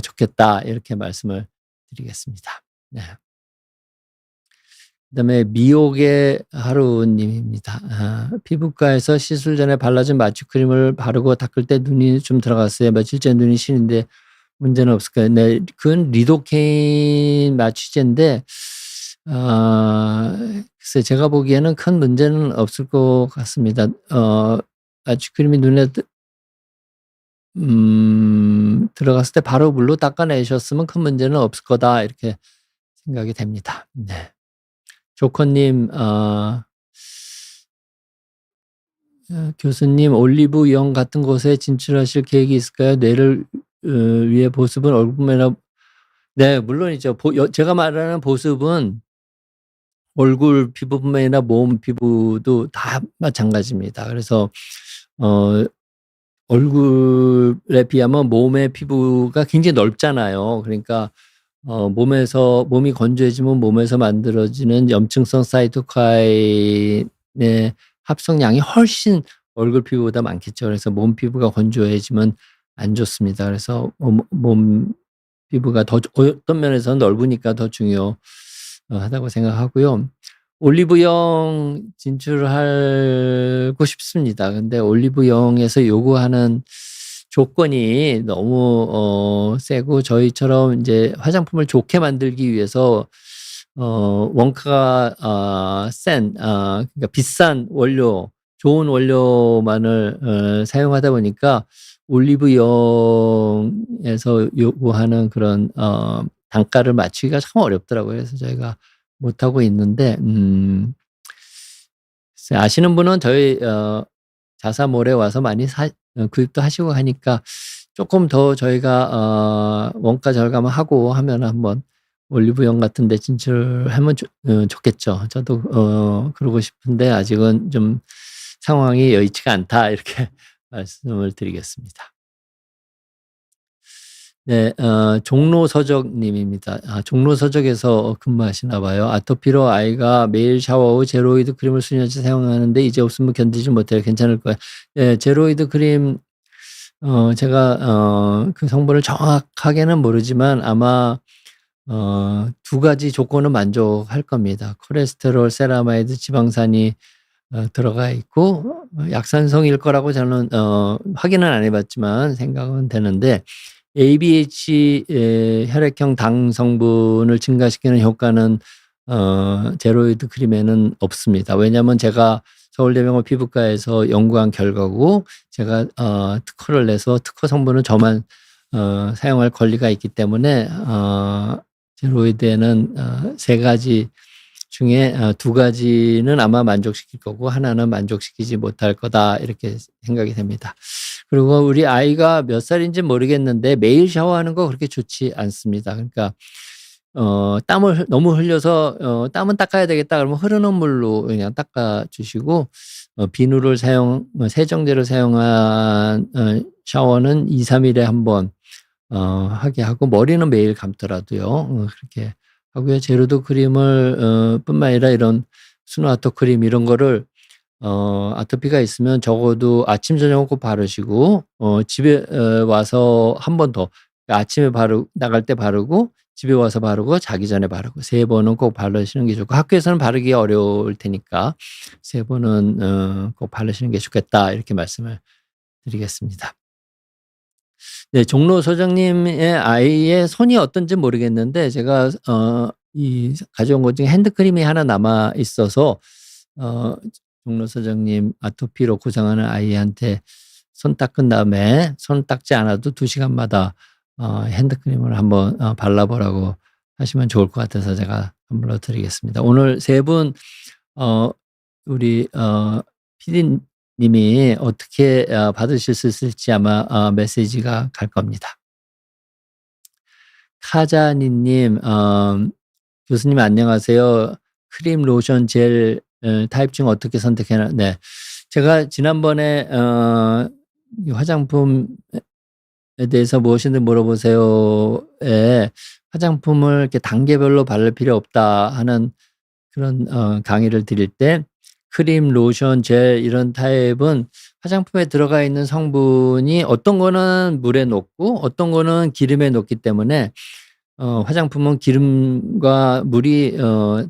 좋겠다. 이렇게 말씀을 드리겠습니다. 네. 그다음에 미옥의 하루님입니다. 피부과에서 시술 전에 발라준 마취 크림을 바르고 닦을 때 눈이 좀 들어갔어요. 며칠째 눈이 시린데 문제는 없을까요? 네, 그건 리도케인 마취제인데 글쎄 제가 보기에는 큰 문제는 없을 것 같습니다. 마취 크림이 눈에 들어갔을 때 바로 물로 닦아내셨으면 큰 문제는 없을 거다 이렇게 생각이 됩니다. 네. 조커님, 교수님 올리브영 같은 곳에 진출하실 계획이 있을까요? 뇌를 위해 보습은 얼굴이나 네, 물론이죠. 제가 말하는 보습은 얼굴 피부뿐만 아니라 몸 피부도 다 마찬가지입니다. 그래서 얼굴에 비하면 몸의 피부가 굉장히 넓잖아요. 그러니까 몸이 건조해지면 몸에서 만들어지는 염증성 사이토카인의 합성량이 훨씬 얼굴 피부보다 많겠죠. 그래서 몸 피부가 건조해지면 안 좋습니다. 그래서 몸 피부가 더 어떤 면에서는 넓으니까 더 중요하다고 생각하고요. 올리브영 진출하고 싶습니다. 근데 올리브영에서 요구하는 조건이 너무 세고, 저희처럼 이제 화장품을 좋게 만들기 위해서 원가가 그러니까 비싼 원료, 좋은 원료만을 사용하다 보니까 올리브영에서 요구하는 그런 단가를 맞추기가 참 어렵더라고요. 그래서 저희가 못하고 있는데, 글쎄 아시는 분은 저희 자사몰에 와서 많이 구입도 하시고 하니까 조금 더 저희가 원가 절감을 하고 하면 한번 올리브영 같은 데 진출하면 좋겠죠. 저도 그러고 싶은데 아직은 좀 상황이 여의치가 않다, 이렇게 말씀을 드리겠습니다. 네. 종로서적 님입니다. 종로서적에서 근무하시나 봐요. "아토피로 아이가 매일 샤워 후 제로이드 크림을 수년째 사용하는데 이제 없으면 견디지 못해요. 괜찮을까요?" 예. 제로이드 크림, 제가 그 성분을 정확하게는 모르지만 아마 두 가지 조건은 만족할 겁니다. 콜레스테롤, 세라마이드, 지방산이 들어가 있고, 약산성일 거라고 저는 확인은 안 해 봤지만 생각은 되는데, ABH 혈액형 당 성분을 증가시키는 효과는 제로이드 크림에는 없습니다. 왜냐하면 제가 서울대병원 피부과에서 연구한 결과고, 제가 특허를 내서 특허 성분은 저만 사용할 권리가 있기 때문에 제로이드에는 세 가지 중에 두 가지는 아마 만족시킬 거고 하나는 만족시키지 못할 거다, 이렇게 생각이 됩니다. 그리고 우리 아이가 몇 살인지 모르겠는데 매일 샤워하는 거 그렇게 좋지 않습니다. 그러니까 땀을 너무 흘려서 '땀은 닦아야 되겠다.' 그러면 흐르는 물로 그냥 닦아 주시고, 비누를 세정제를 사용한 샤워는 2-3 일에 한 번 하게 하고, 머리는 매일 감더라도요. 그렇게 하고요. 제로도 크림을 뿐만 아니라 이런 스노아토 크림 이런 거를 아토피가 있으면 적어도 아침 저녁은 꼭 바르시고, 집에 와서 한 번 더, 아침에 나갈 때 바르고 집에 와서 바르고 자기 전에 바르고 세 번은 꼭 바르시는 게 좋고, 학교에서는 바르기가 어려울 테니까 세 번은 꼭 바르시는 게 좋겠다, 이렇게 말씀을 드리겠습니다. 네. 종로 소장님의 아이의 손이 어떤지 모르겠는데, 제가 가져온 것 중에 핸드크림이 하나 남아 있어서 어 종로 소장님 아토피로 고생하는 아이한테 손 닦은 다음에, 손 닦지 않아도 2 시간마다 핸드크림을 한번 발라 보라고 하시면 좋을 것 같아서 제가 선물로 드리겠습니다. 오늘 세 분 우리 PD 님이 어떻게 받으실 수 있을지 아마 메시지가 갈 겁니다. 카자니 님, "교수님 안녕하세요. 크림, 로션, 젤 타입 중 어떻게 선택해나." 네. 제가 지난번에 이 "화장품에 대해서 무엇이든 물어보세요."에 화장품을 이렇게 단계별로 바를 필요 없다 하는 그런 강의를 드릴 때, 크림, 로션, 젤 이런 타입은 화장품에 들어가 있는 성분이 어떤 거는 물에 녹고 어떤 거는 기름에 녹기 때문에, 화장품은 기름과 물이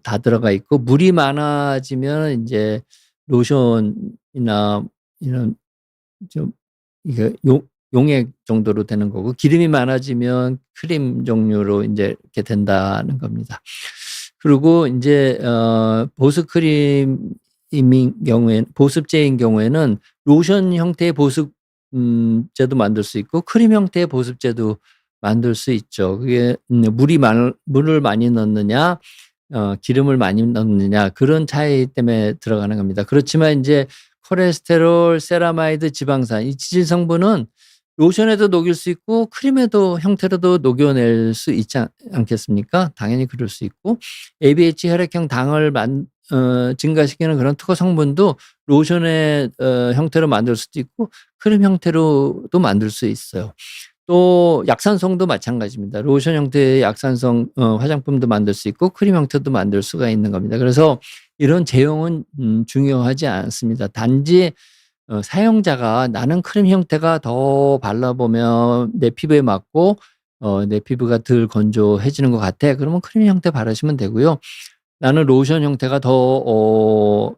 다 들어가 있고, 물이 많아지면 인제 로션이나 이런 좀 이게 용액 정도로 되는 거고, 기름이 많아지면 크림 종류로 인제 이렇게 된다는 겁니다. 그리고 인제 보습 크림인 경우엔, 보습제인 경우에는 로션 형태의 보습 제도 만들 수 있고 크림 형태의 보습제도 만들 수 있죠. 그게 물을 많이 넣느냐 기름을 많이 넣느냐, 그런 차이 때문에 들어가는 겁니다. 그렇지만 인제 콜레스테롤, 세라마이드, 지방산, 이 지질 성분은 로션에도 녹일 수 있고 크림에도 형태로도 녹여낼 수 있지 않겠습니까? 당연히 그럴 수 있고, ABH 혈액형 당을 증가시키는 그런 특허 성분도 로션의 형태로 만들 수도 있고 크림 형태로도 만들 수 있어요. 또 약산성도 마찬가지입니다. 로션 형태의 약산성 화장품도 만들 수 있고 크림 형태도 만들 수가 있는 겁니다. 그래서 이런 제형은 중요하지 않습니다. 단지 사용자가 '나는 크림 형태가 더 발라보면 내 피부에 맞고 내 피부가 덜 건조해지는 것 같아.' 그러면 크림 형태 바르시면 되고요. '나는 로션 형태가 더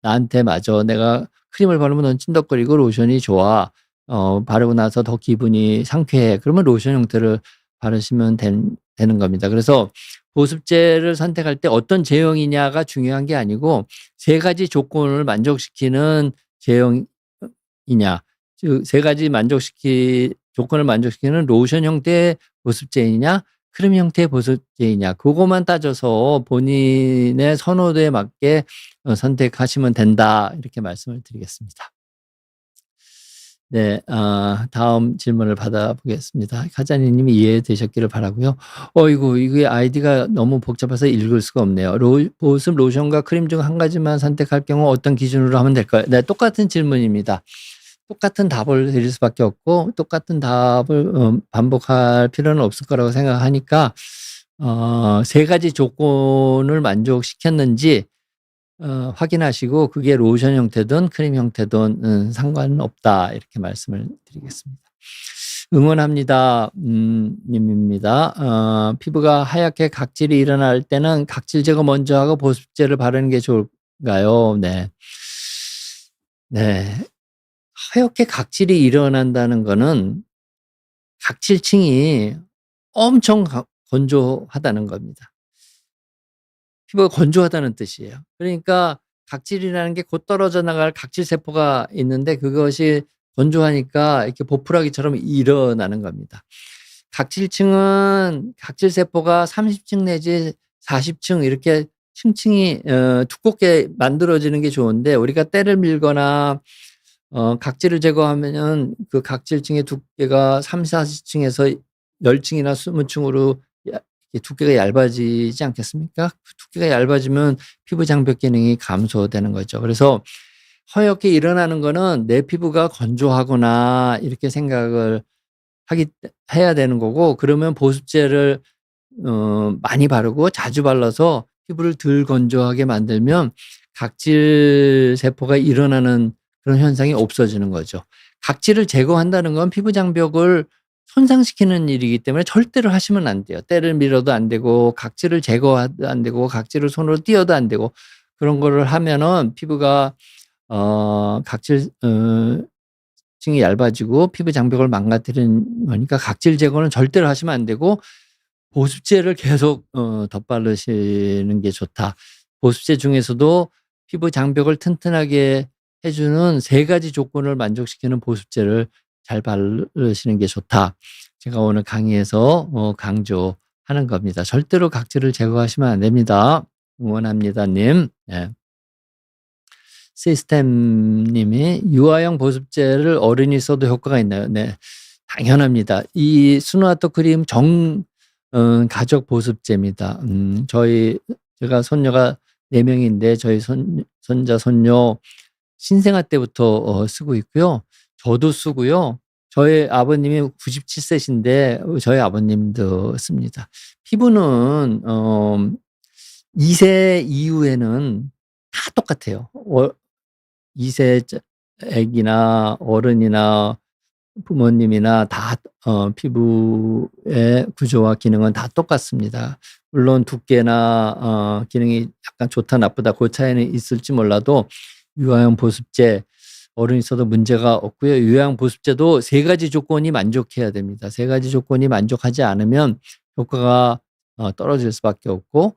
나한테 맞아. 내가 크림을 바르면 넌 찐덕거리고 로션이 좋아. 바르고 나서 더 기분이 상쾌해.' 그러면 로션 형태를 바르시면 되는 겁니다. 그래서 보습제를 선택할 때 어떤 제형이냐가 중요한 게 아니고 세 가지 조건을 만족시키는 제형이냐, 즉 세 가지 조건을 만족시키는 로션 형태의 보습제이냐 크림 형태의 보습제이냐 그거만 따져서 본인의 선호도에 맞게 선택하시면 된다. 이렇게 말씀을 드리겠습니다. 네. 다음 질문을 받아보겠습니다. 카자니 님이 이해되셨기를 바라고요. 어이구 이게 아이디가 너무 복잡해서 읽을 수가 없네요. 보습 로션과 크림 중 한 가지만 선택할 경우 어떤 기준으로 하면 될까요? 네. 똑같은 질문입니다. 똑같은 답을 드릴 수밖에 없고 똑같은 답을 반복할 필요는 없을 거라고 생각하니까 세 가지 조건을 만족시켰는지 확인하시고 그게 로션 형태든 크림 형태든 상관은 없다. 이렇게 말씀을 드리겠습니다. 응원합니다. 님입니다. 피부가 하얗게 각질이 일어날 때는 각질 제거 먼저 하고 보습제를 바르는 게 좋을까요? 네. 네. 하얗게 각질이 일어난다는 거는 각질층이 엄청 건조하다는 겁니다. 피부가 건조하다는 뜻이에요. 그러니까 각질이라는 게 곧 떨어져 나갈 각질 세포가 있는데 그것이 건조하니까 이렇게 보풀하기처럼 일어나는 겁니다. 각질층은 각질 세포가 30층 내지 40층 이렇게 층층이 두껍게 만들어지는 게 좋은데 우리가 때를 밀거나 각질을 제거하면은 그 각질층의 두께가 30-40층에서 10층이나 20층으로 두께가 얇아지지 않겠습니까? 두께가 얇아지면 피부 장벽 기능이 감소되는 거죠. 그래서 허옇게 일어나는 거는 내 피부가 건조하구나 이렇게 생각을 해야 되는 거고 그러면 보습제를 많이 바르고 자주 발라서 피부를 덜 건조하게 만들면 각질 세포가 일어나는 그런 현상이 없어지는 거죠. 각질을 제거한다는 건 피부 장벽을 손상시키는 일이기 때문에 절대로 하시면 안 돼요. 때를 밀어도 안 되고 각질을 제거해도 안 되고 각질을 손으로 띄어도 안 되고 그런 거를 하면은 피부가 각질 층이 얇아지고 피부 장벽을 망가뜨리는 거니까 각질 제거는 절대로 하시면 안 되고 보습제를 계속 덧바르시는 게 좋다. 보습제 중에서도 피부 장벽을 튼튼하게 해 주는 세 가지 조건을 만족시키는 보습제를 잘 바르시는 게 좋다. 제가 오늘 강의에서 강조하는 겁니다. 절대로 각질을 제거하시면 안 됩니다. 응원합니다 님. 네. 시스템 님이 유아용 보습제를 어른이 써도 효과가 있나요? 네. 당연합니다. 이 스누아토 크림 가족 보습제입니다. 제가 손녀가 4명인데 저희 손자, 손녀 신생아 때부터 쓰고 있고요. 저도 쓰고요. 저희 아버님이 97세신데 저희 아버님도 씁니다. 피부는 2세 이후에는 다 똑같아요. 2세 애기나 어른이나 부모님이나 다 피부의 구조와 기능은 다 똑같습니다. 물론 두께나 기능이 약간 좋다 나쁘다 그 차이는 있을지 몰라도 유아용 보습제 어른이 써도 문제가 없고요. 유아용 보습제도 세 가지 조건이 만족해야 됩니다. 세 가지 조건이 만족하지 않으면 효과가 떨어질 수밖에 없고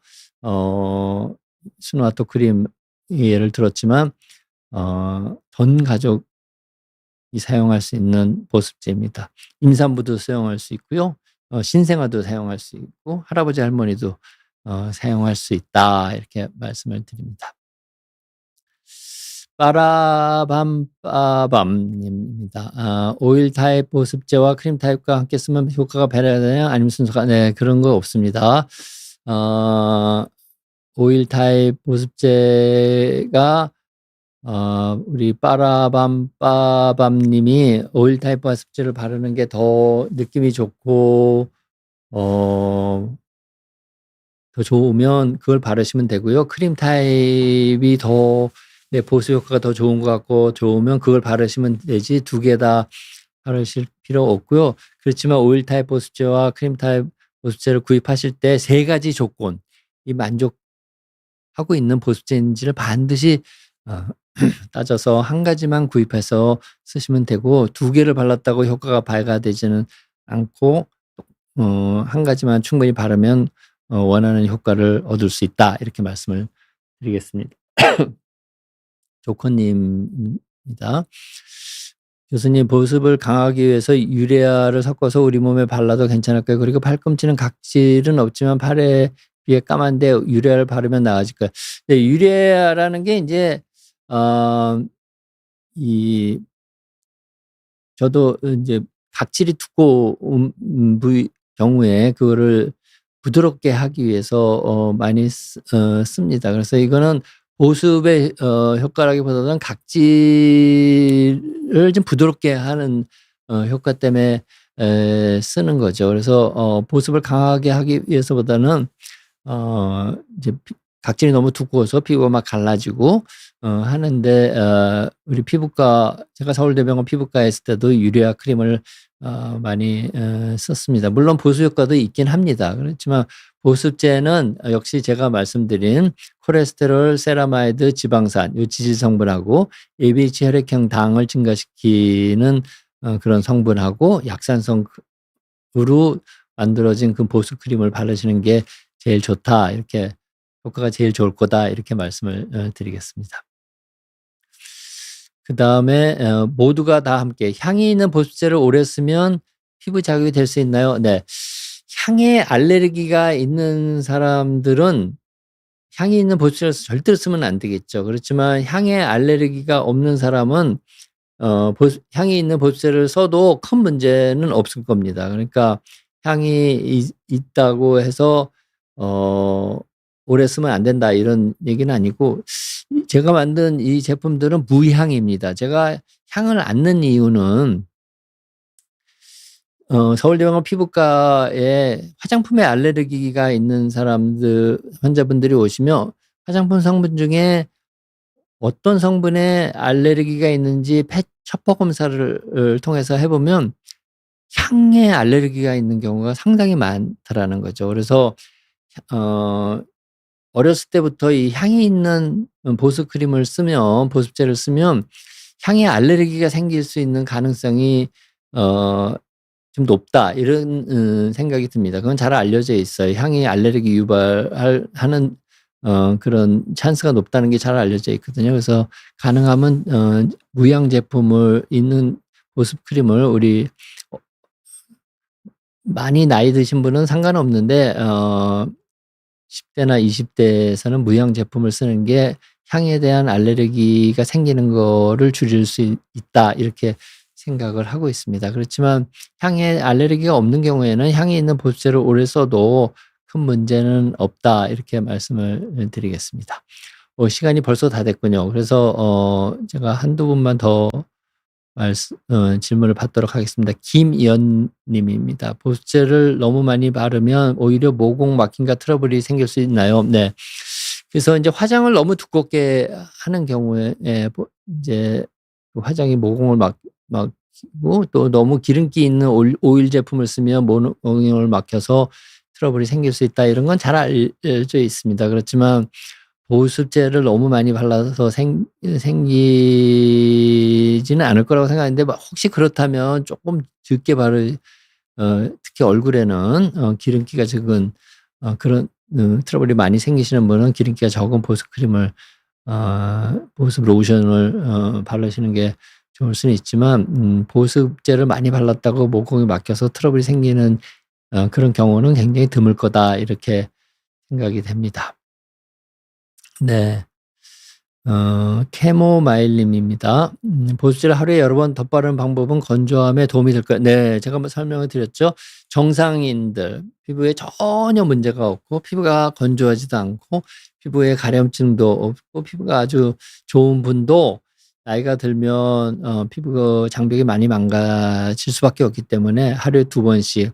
스누아토 크림 예를 들었지만 전 가족이 사용할 수 있는 보습제입니다. 임산부도 사용할 수 있고요. 신생아도 사용할 수 있고 할아버지 할머니도 사용할 수 있다. 이렇게 말씀을 드립니다. 빠라밤빠밤님입니다. 오일 타입 보습제와 크림 타입과 함께 쓰면 효과가 배려되나요? 아니면 순서가 네 그런 거 없습니다. 오일 타입 보습제가 우리 빠라밤 님이 오일 타입 보습제를 바르는 게 더 느낌이 좋고 더 좋으면 그걸 바르시면 되고요. 크림 타입이 더 보습 효과가 더 좋은 것 같고 좋으면 그걸 바르시면 되지 2개 다 바르실 필요 없고요. 그렇지만 오일 타입 보습제와 크림 타입 보습제를 구입하실 때 3 가지 조건이 만족하고 있는 보습제인지를 반드시 따져서 1 가지만 구입해서 쓰시면 되고 2 개를 발랐다고 효과가 발휘가 되지는 않고 1 가지만 충분히 바르면 원하는 효과를 얻을 수 있다. 이렇게 말씀을 드리겠습니다. 조커님입니다. 교수님, 보습을 강하기 위해서 유레아를 섞어서 우리 몸에 발라도 괜찮을까요? 그리고 팔꿈치는 각질은 없지만 팔에 비해 까만데 유레아를 바르면 나아질까요? 네, 유레아라는 게 이제 저도 이제 각질이 두꺼운 부위 경우에 그거를 부드럽게 하기 위해서 많이 씁니다. 그래서 이거는 보습의 효과라기보다는 각질을 좀 부드럽게 하는 효과 때문에 쓰는 거죠. 그래서 보습을 강하게 하기 위해서보다는 이제 각질이 너무 두꺼워서 피부가 막 갈라지고 하는데 우리 피부과, 제가 서울대병원 피부과에 있을 때도 유레아 크림을 많이 썼습니다. 물론 보습 효과도 있긴 합니다. 그렇지만 보습제는 역시 제가 말씀드린 콜레스테롤, 세라마이드, 지방산, 요 지질 성분하고 LDH 혈액형 당을 증가시키는 그런 성분하고 약산성으로 만들어진 그 보습 크림을 바르시는 게 제일 좋다, 이렇게 효과가 제일 좋을 거다, 이렇게 말씀을 드리겠습니다. 그다음에 모두가 다 함께 향이 있는 보습제를 오래 쓰면 피부 자극이 될 수 있나요? 네. 향에 알레르기가 있는 사람들은 향이 있는 보습제를 절대로 쓰면 안 되겠죠. 그렇지만 향에 알레르기가 없는 사람은 향이 있는 보습제를 써도 큰 문제는 없을 겁니다. 그러니까 향이 있다고 해서 오래 쓰면 안 된다, 이런 얘기는 아니고, 제가 만든 이 제품들은 무향입니다. 제가 향을 안 넣는 이유는 서울대병원 피부과에 화장품에 알레르기가 있는 환자분들이 오시면 화장품 성분 중에 어떤 성분에 알레르기가 있는지 첩보 검사를 통해서 해보면 향에 알레르기가 있는 경우가 상당히 많다라는 거죠. 그래서 어렸을 때부터 이 향이 있는 보습제를 쓰면 향에 알레르기가 생길 수 있는 가능성이 좀 높다, 이런 생각이 듭니다. 그건 잘 알려져 있어요. 향이 알레르기 유발하는 그런 찬스가 높다는 게 잘 알려져 있거든요. 그래서 가능하면 무향 제품을 있는 보습 크림을 우리 많이 나이 드신 분은 상관없는데 10 대나 20 대에서는 무향 제품을 쓰는 게 향에 대한 알레르기가 생기는 거를 줄일 수 있다, 이렇게 생각을 하고 있습니다. 그렇지만 향에 알레르기가 없는 경우에는 향이 있는 보습제를 오래 써도 큰 문제는 없다, 이렇게 말씀을 드리겠습니다. 시간이 벌써 다 됐군요. 그래서 제가 한두 분만 더 질문을 받도록 하겠습니다. 김이연 님입니다. 보습제를 너무 많이 바르면 오히려 모공 막힘과 트러블이 생길 수 있나요? 네. 그래서 이제 화장을 너무 두껍게 하는 경우에 이제 화장이 모공을 막히고, 또 너무 기름기 있는 오일 제품을 쓰면 모공을 막혀서 트러블이 생길 수 있다, 이런 건 잘 알려져 있습니다. 그렇지만 보습제를 너무 많이 발라서 생기지는 않을 거라고 생각하는데, 혹시 그렇다면 조금 적게 특히 얼굴에는 기름기가 적은 그런 트러블이 많이 생기시는 분은 기름기가 적은 보습 크림을 보습 로션을 바르시는 게 좋을 수는 있지만, 보습제를 많이 발랐다고 모공이 막혀서 트러블이 생기는 그런 경우는 굉장히 드물 거다, 이렇게 생각이 됩니다. 네. 캐모마일님입니다. 보습제를 하루에 여러 번 덧바르는 방법은 건조함에 도움이 될까요? 네, 제가 한번 설명을 드렸죠. 정상인들, 피부에 전혀 문제가 없고 피부가 건조하지도 않고 피부에 가려움증도 없고 피부가 아주 좋은 분도 나이가 들면 피부 장벽이 많이 망가질 수밖에 없기 때문에 하루에 2번씩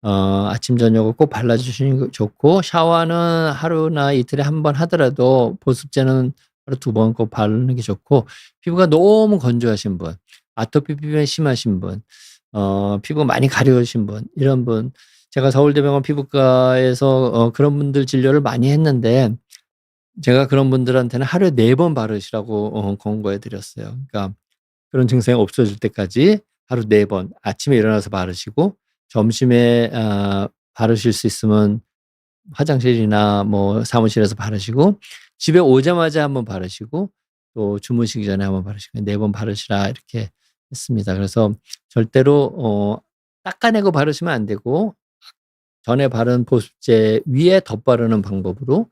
아침 저녁을 꼭 발라주시는 게 좋고, 샤워는 하루나 이틀에 1번 하더라도 보습제는 하루 2번 꼭 바르는 게 좋고, 피부가 너무 건조하신 분, 아토피 피부에 심하신 분, 피부 많이 가려우신 분, 이런 분, 제가 서울대병원 피부과에서 그런 분들 진료를 많이 했는데, 제가 그런 분들한테는 하루에 4번 바르시라고 권고해 드렸어요. 그러니까 그런 증상이 없어질 때까지 하루 4번, 아침에 일어나서 바르시고, 점심에 바르실 수 있으면 화장실이나 뭐 사무실에서 바르시고, 집에 오자마자 1번 바르시고, 또 주무시기 전에 1번 바르시고, 4번 바르시라 이렇게 했습니다. 그래서 절대로 닦아내고 바르시면 안 되고, 전에 바른 보습제 위에 덧바르는 방법으로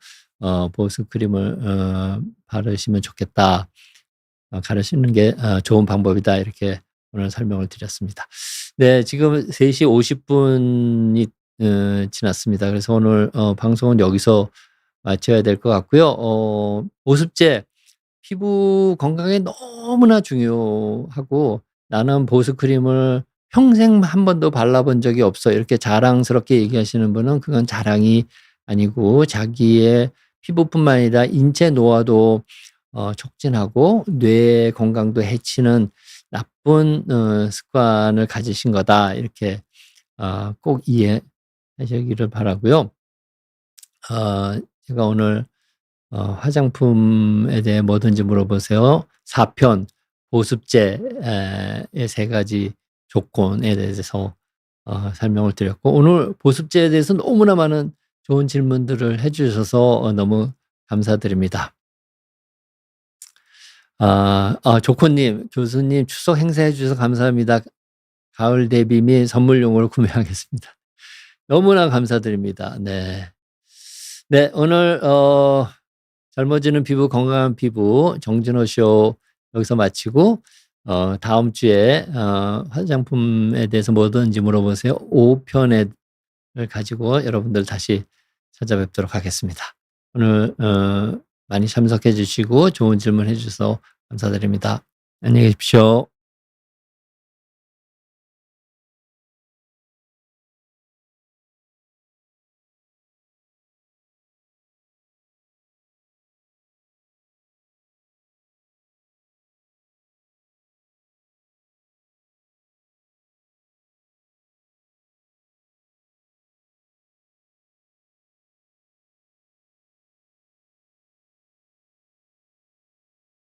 보습 크림을 바르시면 좋겠다. 가르치는 게 좋은 방법이다. 이렇게 오늘 설명을 드렸습니다. 네, 지금 3시 50분이 지났습니다. 그래서 오늘 방송은 여기서 마쳐야 될 것 같고요. 보습제, 피부 건강에 너무나 중요하고, 나는 보습 크림을 평생 한 번도 발라본 적이 없어, 이렇게 자랑스럽게 얘기하시는 분은 그건 자랑이 아니고 자기의 피부뿐만 아니라 인체 노화도 촉진하고 뇌 건강도 해치는 나쁜 습관을 가지신 거다. 이렇게 꼭 이해하시기를 바라고요. 제가 오늘 화장품에 대해 뭐든지 물어보세요. 4편 보습제의 3가지 조건에 대해서 설명을 드렸고, 오늘 보습제에 대해서 너무나 많은 좋은 질문들을 해 주셔서 너무 감사드립니다. 조코님, 교수님 추석 행사해 주셔서 감사합니다. 가을 대비 및 선물용으로 구매하겠습니다. 너무나 감사드립니다. 네. 네, 오늘 젊어지는 피부, 건강한 피부 정진호 쇼 여기서 마치고, 다음 주에 화장품에 대해서 뭐든지 물어보세요. 5편을 가지고 여러분들 다시 찾아뵙도록 하겠습니다. 오늘 많이 참석해 주시고 좋은 질문 해 주셔서 감사드립니다. 안녕히 계십시오.